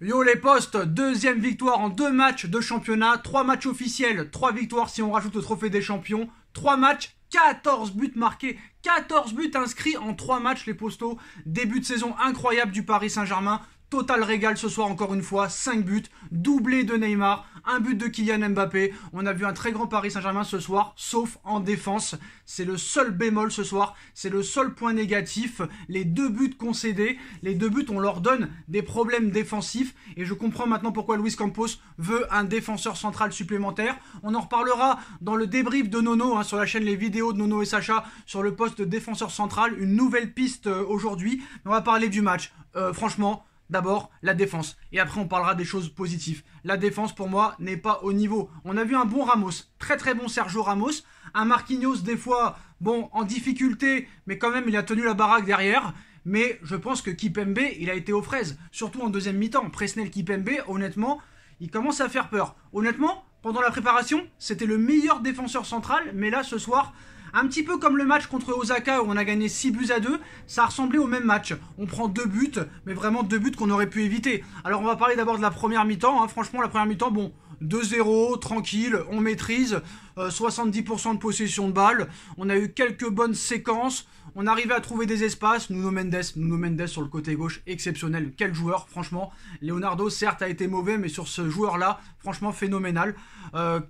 Yo les postes, deuxième victoire en 2 matchs de championnat, 3 matchs officiels, 3 victoires si on rajoute le trophée des champions, 3 matchs, 14 buts marqués, 14 buts inscrits en 3 matchs les postaux, début de saison incroyable du Paris Saint-Germain, total régal ce soir encore une fois, 5 buts, doublé de Neymar, un but de Kylian Mbappé, on a vu un très grand Paris Saint-Germain ce soir, sauf en défense, c'est le seul bémol ce soir, c'est le seul point négatif, les 2 buts concédés, les 2 buts on leur donne des problèmes défensifs et je comprends maintenant pourquoi Luis Campos veut un défenseur central supplémentaire, on en reparlera dans le débrief de Nono sur la chaîne Les Vidéos de Nono et Sacha sur le poste de défenseur central, une nouvelle piste aujourd'hui, on va parler du match, franchement. D'abord, la défense. Et après, on parlera des choses positives. La défense, pour moi, n'est pas au niveau. On a vu un bon Ramos. Très très bon Sergio Ramos. Un Marquinhos, des fois, bon, en difficulté, mais quand même, il a tenu la baraque derrière. Mais je pense que Kipembe, il a été aux fraises. Surtout en deuxième mi-temps. Presnel Kipembe, honnêtement, il commence à faire peur. Honnêtement, pendant la préparation, c'était le meilleur défenseur central. Mais là, ce soir... Un petit peu comme le match contre Osaka où on a gagné 6 buts à 2, ça a ressemblé au même match. On prend 2 buts, mais vraiment 2 buts qu'on aurait pu éviter. Alors on va parler d'abord de la première mi-temps. Franchement, la première mi-temps, bon, 2-0, tranquille, on maîtrise. 70% de possession de balle. On a eu quelques bonnes séquences. On arrivait à trouver des espaces. Nuno Mendes sur le côté gauche, exceptionnel. Quel joueur, franchement. Leonardo, certes, a été mauvais, mais sur ce joueur-là, franchement, phénoménal.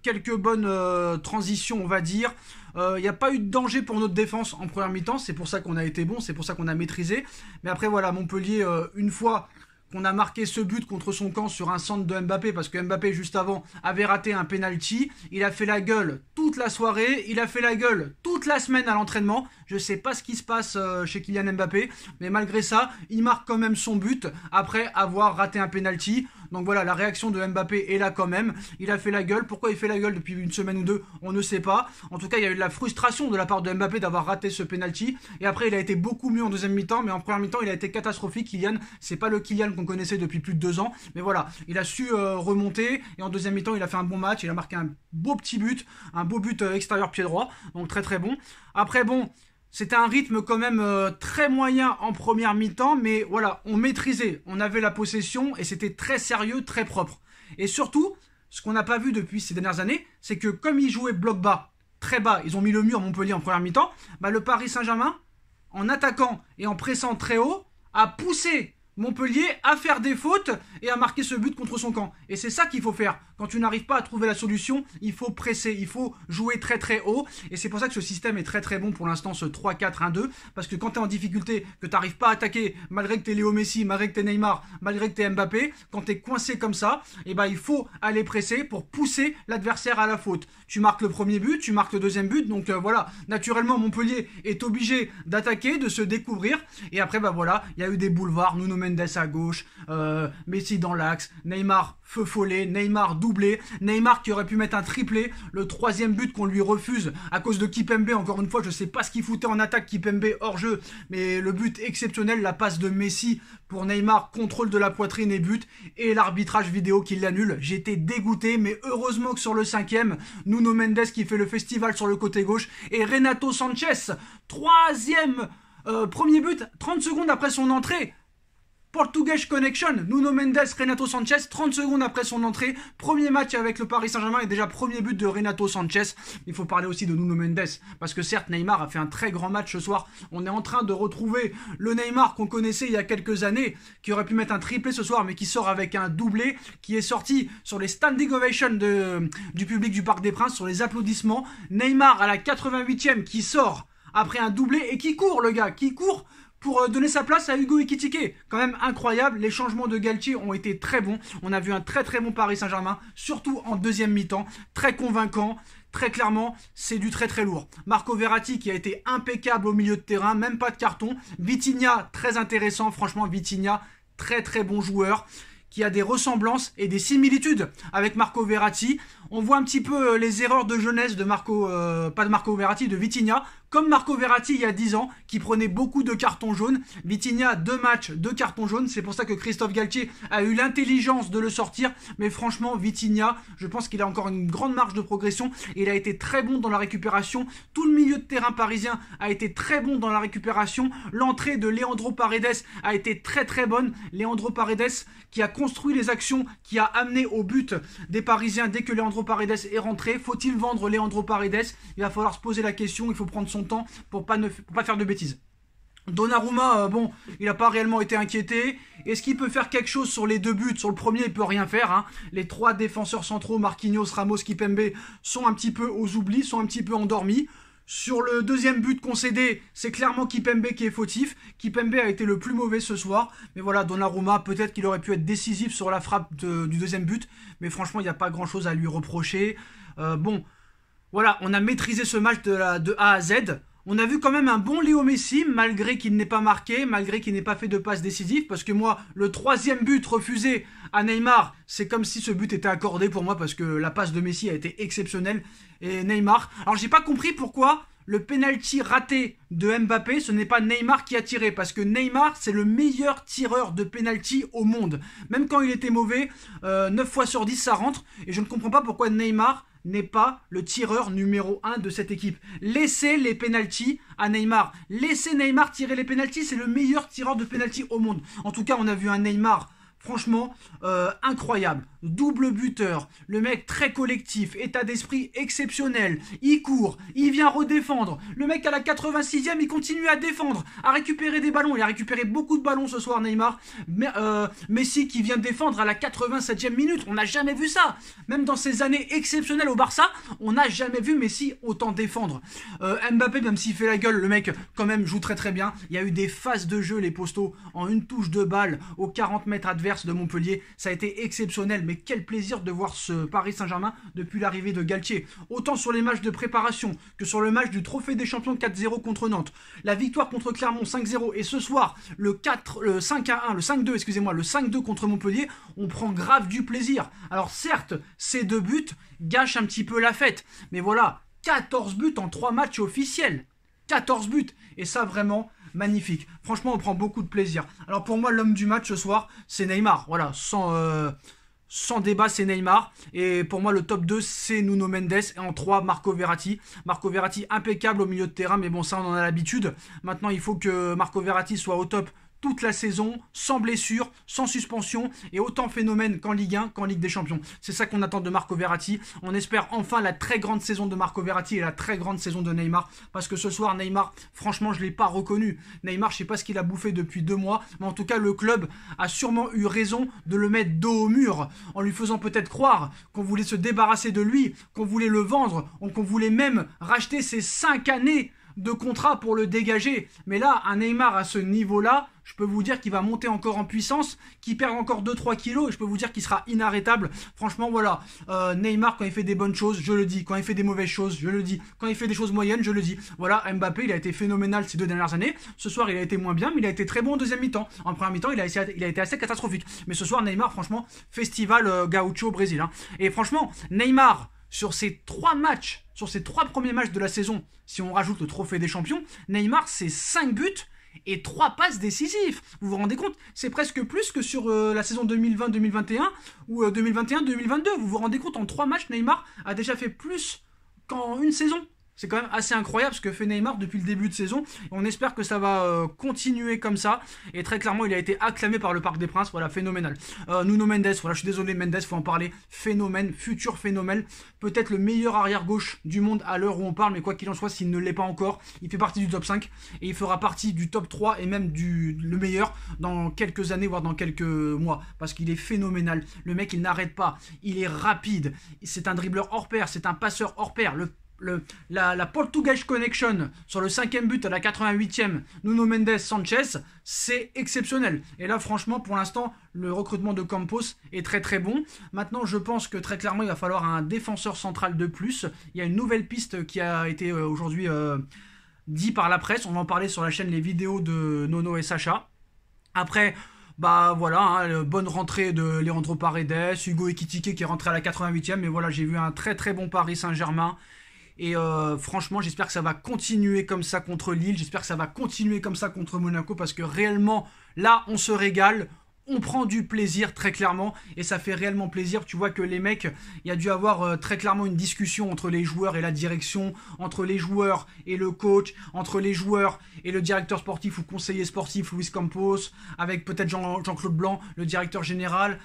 Quelques bonnes transitions, on va dire. Il n'y a pas eu de danger pour notre défense en première mi-temps. C'est pour ça qu'on a été bon, c'est pour ça qu'on a maîtrisé. Mais après, voilà, Montpellier, une fois qu'on a marqué ce but contre son camp sur un centre de Mbappé, parce que Mbappé, juste avant, avait raté un penalty. Il a fait la gueule toute la soirée, il a fait la gueule toute la semaine à l'entraînement. Je sais pas ce qui se passe chez Kylian Mbappé, mais malgré ça, il marque quand même son but après avoir raté un penalty. Donc voilà, la réaction de Mbappé est là quand même. Il a fait la gueule. Pourquoi il fait la gueule depuis une semaine ou deux, on ne sait pas. En tout cas, il y a eu de la frustration de la part de Mbappé d'avoir raté ce penalty. Et après, il a été beaucoup mieux en deuxième mi-temps, mais en première mi-temps, il a été catastrophique. Kylian, c'est pas le Kylian qu'on connaissait depuis plus de 2 ans. Mais voilà, il a su remonter. Et en deuxième mi-temps, il a fait un bon match. Il a marqué un beau petit but, un beau but extérieur pied droit. Donc très très bon. Après, bon... C'était un rythme quand même très moyen en première mi-temps, mais voilà, on maîtrisait, on avait la possession et c'était très sérieux, très propre. Et surtout, ce qu'on n'a pas vu depuis ces dernières années, c'est que comme ils jouaient bloc bas, très bas, ils ont mis le mur Montpellier en première mi-temps, bah le Paris Saint-Germain, en attaquant et en pressant très haut, a poussé Montpellier à faire des fautes et à marquer ce but contre son camp. Et c'est ça qu'il faut faire. Quand tu n'arrives pas à trouver la solution, il faut presser, il faut jouer très très haut. Et c'est pour ça que ce système est très très bon pour l'instant, ce 3-4-1-2. Parce que quand tu es en difficulté, que tu n'arrives pas à attaquer, malgré que tu es Léo Messi, malgré que tu es Neymar, malgré que tu es Mbappé, quand tu es coincé comme ça, et ben, il faut aller presser pour pousser l'adversaire à la faute. Tu marques le premier but, tu marques le deuxième but. Donc voilà, naturellement Montpellier est obligé d'attaquer, de se découvrir. Et après, bah voilà, il y a eu des boulevards. Nuno Mendes à gauche, Messi dans l'axe, Neymar feu follet, Neymar doublé, Neymar qui aurait pu mettre un triplé, le 3e but qu'on lui refuse à cause de Kipembe, encore une fois je sais pas ce qu'il foutait en attaque Kipembe hors jeu, mais le but exceptionnel, la passe de Messi pour Neymar, contrôle de la poitrine et but, et l'arbitrage vidéo qui l'annule. J'étais dégoûté, mais heureusement que sur le 5e, Nuno Mendes qui fait le festival sur le côté gauche, et Renato Sanchez, 3e premier but, 30 secondes après son entrée. Portuguese Connection, Nuno Mendes, Renato Sanchez, 30 secondes après son entrée, premier match avec le Paris Saint-Germain et déjà premier but de Renato Sanchez. Il faut parler aussi de Nuno Mendes, parce que certes Neymar a fait un très grand match ce soir, on est en train de retrouver le Neymar qu'on connaissait il y a quelques années, qui aurait pu mettre un triplé ce soir, mais qui sort avec un doublé, qui est sorti sur les standing ovations du public du Parc des Princes, sur les applaudissements. Neymar à la 88e qui sort après un doublé et qui court le gars, qui court pour donner sa place à Hugo Ekitike. Quand même incroyable, les changements de Galtier ont été très bons. On a vu un très très bon Paris Saint-Germain, surtout en deuxième mi-temps, très convaincant. Très clairement, c'est du très très lourd. Marco Verratti qui a été impeccable au milieu de terrain, même pas de carton. Vitinha, très intéressant, franchement Vitinha, très très bon joueur, qui a des ressemblances et des similitudes avec Marco Verratti. On voit un petit peu les erreurs de jeunesse de pas de Marco Verratti, de Vitinha, Comme Marco Verratti il y a 10 ans, qui prenait beaucoup de cartons jaunes. Vitinha, 2 matchs, 2 cartons jaunes. C'est pour ça que Christophe Galtier a eu l'intelligence de le sortir. Mais franchement, Vitinha, je pense qu'il a encore une grande marge de progression. Il a été très bon dans la récupération. Tout le milieu de terrain parisien a été très bon dans la récupération. L'entrée de Leandro Paredes a été très très bonne. Leandro Paredes qui a construit les actions, qui a amené au but des Parisiens dès que Leandro Paredes est rentré. Faut-il vendre Leandro Paredes? Il va falloir se poser la question. Il faut prendre son temps pour pas faire de bêtises. Donnarumma, bon, il n'a pas réellement été inquiété. Est-ce qu'il peut faire quelque chose sur les 2 buts? Sur le premier, il peut rien faire, hein. Les 3 défenseurs centraux, Marquinhos, Ramos, Kimpembe, sont un petit peu aux oublis, sont un petit peu endormis. Sur le deuxième but concédé, c'est clairement Kimpembe qui est fautif. Kimpembe a été le plus mauvais ce soir. Mais voilà, Donnarumma, peut-être qu'il aurait pu être décisif sur la frappe du deuxième but. Mais franchement, il n'y a pas grand-chose à lui reprocher. Bon, voilà, on a maîtrisé ce match de A à Z. On a vu quand même un bon Léo Messi, malgré qu'il n'ait pas marqué, malgré qu'il n'ait pas fait de passe décisive, parce que moi, le 3e but refusé à Neymar, c'est comme si ce but était accordé pour moi, parce que la passe de Messi a été exceptionnelle. Et Neymar, alors j'ai pas compris pourquoi le penalty raté de Mbappé, ce n'est pas Neymar qui a tiré, parce que Neymar, c'est le meilleur tireur de penalty au monde. Même quand il était mauvais, 9 fois sur 10, ça rentre, et je ne comprends pas pourquoi Neymar n'est pas le tireur numéro 1 de cette équipe. Laissez les pénaltys à Neymar. Laissez Neymar tirer les pénaltys. C'est le meilleur tireur de pénalty au monde. En tout cas, on a vu un Neymar franchement incroyable. Double buteur. Le mec très collectif. État d'esprit exceptionnel. Il court. Il vient redéfendre. Le mec à la 86e, il continue à défendre. À récupérer des ballons. Il a récupéré beaucoup de ballons ce soir, Neymar. Messi qui vient défendre à la 87e minute. On n'a jamais vu ça. Même dans ces années exceptionnelles au Barça, on n'a jamais vu Messi autant défendre. Mbappé, même s'il fait la gueule, le mec quand même joue très très bien. Il y a eu des phases de jeu, les postos, en une touche de balle aux 40 mètres adverses de Montpellier. Ça a été exceptionnel, mais quel plaisir de voir ce Paris Saint-Germain depuis l'arrivée de Galtier. Autant sur les matchs de préparation que sur le match du Trophée des Champions 4-0 contre Nantes. La victoire contre Clermont 5-0 et ce soir le 5-1, le 5-2, excusez-moi, le 5-2 contre Montpellier, on prend grave du plaisir. Alors certes, ces 2 buts gâchent un petit peu la fête, mais voilà, 14 buts en 3 matchs officiels. 14 buts, et ça vraiment magnifique. Franchement, on prend beaucoup de plaisir. Alors pour moi, l'homme du match ce soir, c'est Neymar. Voilà, sans débat, c'est Neymar. Et pour moi, le top 2, c'est Nuno Mendes. Et en 3, Marco Verratti. Marco Verratti, impeccable au milieu de terrain. Mais bon, ça, on en a l'habitude. Maintenant, il faut que Marco Verratti soit au top toute la saison, sans blessure, sans suspension, et autant phénomène qu'en Ligue 1 qu'en Ligue des Champions. C'est ça qu'on attend de Marco Verratti. On espère enfin la très grande saison de Marco Verratti et la très grande saison de Neymar, parce que ce soir, Neymar, franchement, je ne l'ai pas reconnu. Neymar, je ne sais pas ce qu'il a bouffé depuis 2 mois, mais en tout cas, le club a sûrement eu raison de le mettre dos au mur, en lui faisant peut-être croire qu'on voulait se débarrasser de lui, qu'on voulait le vendre, qu'on voulait même racheter ses 5 années de contrat pour le dégager. Mais là, un Neymar à ce niveau-là, je peux vous dire qu'il va monter encore en puissance, qu'il perd encore 2-3 kilos, et je peux vous dire qu'il sera inarrêtable. Franchement, voilà, Neymar, quand il fait des bonnes choses, je le dis. Quand il fait des mauvaises choses, je le dis. Quand il fait des choses moyennes, je le dis. Voilà, Mbappé, il a été phénoménal ces 2 dernières années. Ce soir, il a été moins bien, mais il a été très bon en deuxième mi-temps. En première mi-temps, il a été assez catastrophique. Mais ce soir, Neymar, franchement, festival Gaucho au Brésil. Hein. Et franchement, Neymar, sur ces 3 matchs, sur ces 3 premiers matchs de la saison, si on rajoute le trophée des champions, Neymar, c'est 5 buts et 3 passes décisives. Vous vous rendez compte? C'est presque plus que sur la saison 2020-2021 ou 2021-2022. Vous vous rendez compte? En 3 matchs, Neymar a déjà fait plus qu'en une saison. C'est quand même assez incroyable ce que fait Neymar depuis le début de saison. On espère que ça va continuer comme ça. Et très clairement, il a été acclamé par le Parc des Princes. Voilà, phénoménal. Nuno Mendes, voilà, je suis désolé, Mendes, faut en parler. Phénomène, futur phénomène. Peut-être le meilleur arrière-gauche du monde à l'heure où on parle. Mais quoi qu'il en soit, s'il ne l'est pas encore, il fait partie du top 5. Et il fera partie du top 3 et même le meilleur dans quelques années, voire dans quelques mois. Parce qu'il est phénoménal. Le mec, il n'arrête pas. Il est rapide. C'est un dribbleur hors pair. C'est un passeur hors pair. La Portuguese Connection sur le 5e but à la 88e, Nuno Mendes Sanchez, c'est exceptionnel. Et là, franchement, pour l'instant, le recrutement de Campos est très très bon. Maintenant, je pense que très clairement, il va falloir un défenseur central de plus. Il y a une nouvelle piste qui a été aujourd'hui dit par la presse. On va en parler sur la chaîne Les Vidéos de Nono et Sacha. Après, bah voilà, hein, bonne rentrée de Leandro Paredes, Hugo Ekitike qui est rentré à la 88e. Mais voilà, j'ai vu un très très bon Paris Saint-Germain. Et franchement, j'espère que ça va continuer comme ça contre Lille. J'espère que ça va continuer comme ça contre Monaco parce que réellement, là, on se régale. On prend du plaisir très clairement et ça fait réellement plaisir. Tu vois que les mecs, il y a dû avoir très clairement une discussion entre les joueurs et la direction, entre les joueurs et le coach, entre les joueurs et le directeur sportif ou conseiller sportif Luis Campos, avec peut-être Jean-Claude Blanc, le directeur général.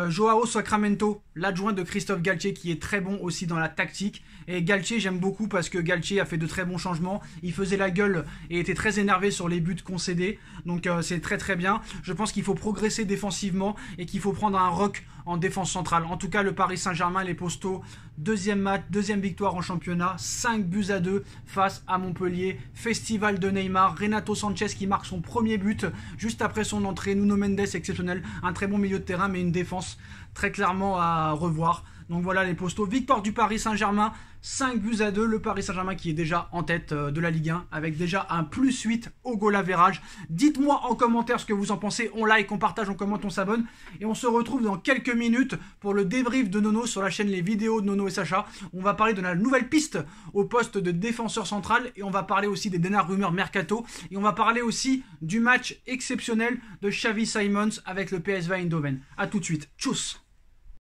Joao Sacramento, l'adjoint de Christophe Galtier qui est très bon aussi dans la tactique. Et Galtier, j'aime beaucoup parce que Galtier a fait de très bons changements. Il faisait la gueule et était très énervé sur les buts concédés. Donc c'est très très bien. Je pense qu'il faut progresser défensivement et qu'il faut prendre un rock en défense centrale. En tout cas, le Paris Saint-Germain, les Postaux, deuxième victoire en championnat, 5-2 face à Montpellier. Festival de Neymar, Renato Sanchez qui marque son premier but juste après son entrée. Nuno Mendes exceptionnel, un très bon milieu de terrain mais une défense très clairement à revoir. Donc voilà les Postaux, victoire du Paris Saint-Germain, 5-2, le Paris Saint-Germain qui est déjà en tête de la Ligue 1 avec déjà un +8 au goal average. Dites-moi en commentaire ce que vous en pensez, on like, on partage, on commente, on s'abonne et on se retrouve dans quelques minutes pour le débrief de Nono sur la chaîne Les Vidéos de Nono et Sacha. On va parler de la nouvelle piste au poste de défenseur central et on va parler aussi des dernières rumeurs mercato et on va parler aussi du match exceptionnel de Xavi Simons avec le PSV Eindhoven. A tout de suite, tchuss.